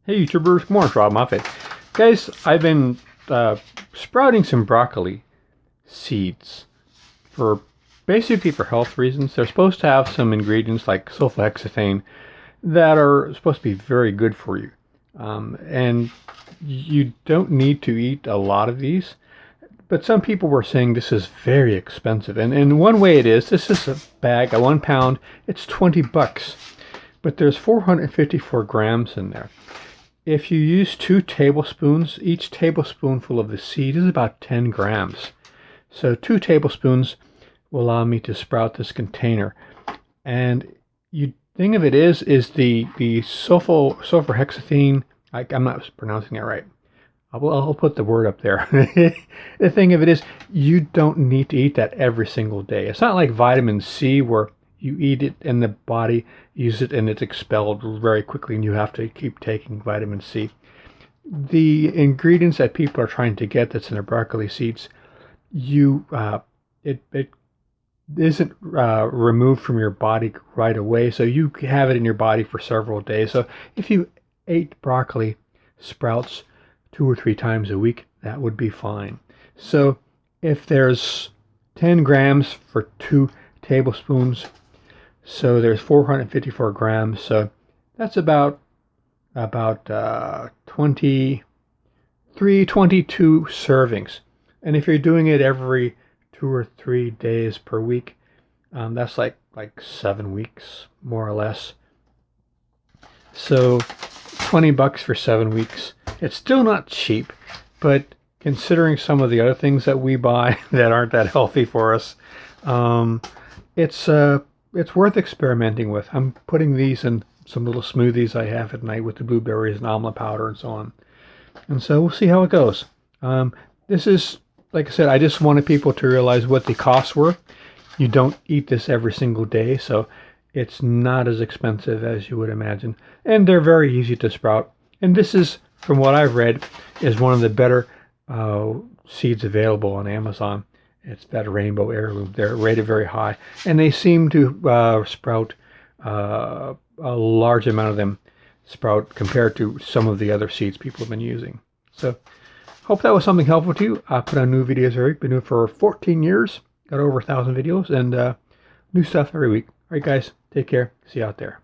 Hey YouTubers, good morning, Rob Moffat. Guys, I've been sprouting some broccoli seeds for basically for health reasons. They're supposed to have some ingredients like sulforaphane that are supposed to be very good for you. And you don't need to eat a lot of these, but some people were saying this is very expensive. And in one way it is. This is a bag, a 1 pound, it's $20, but there's 454 grams in there. If you use 2 tablespoons, each tablespoonful of the seed is about 10 grams. So 2 tablespoons will allow me to sprout this container. And you thing of it is the sulforaphane. I'm not pronouncing that right. I'll put the word up there. The thing of it is, you don't need to eat that every single day. It's not like vitamin C where you eat it and the body uses it and it's expelled very quickly and you have to keep taking vitamin C. The ingredients that people are trying to get that's in their broccoli seeds, it isn't removed from your body right away, so you have it in your body for several days. So if you ate broccoli sprouts 2 or 3 times a week, that would be fine. So if there's 10 grams for 2 tablespoons, so there's 454 grams, so that's about 22 servings. And if you're doing it every 2 or 3 days per week, that's like 7 weeks, more or less. So $20 for 7 weeks. It's still not cheap, but considering some of the other things that we buy that aren't that healthy for us, it's worth experimenting with. I'm putting these in some little smoothies I have at night with the blueberries and almond powder and so on. And so we'll see how it goes. This is, like I said, I just wanted people to realize what the costs were. You don't eat this every single day, so it's not as expensive as you would imagine. And they're very easy to sprout. And this is, from what I've read, is one of the better seeds available on Amazon. It's that rainbow heirloom. They're rated very high, and they seem to sprout a large amount of them sprout compared to some of the other seeds people have been using. So hope that was something helpful to you. I put on new videos every week. Been doing it for 14 years. Got over 1,000 videos and new stuff every week. All right, guys, take care. See you out there.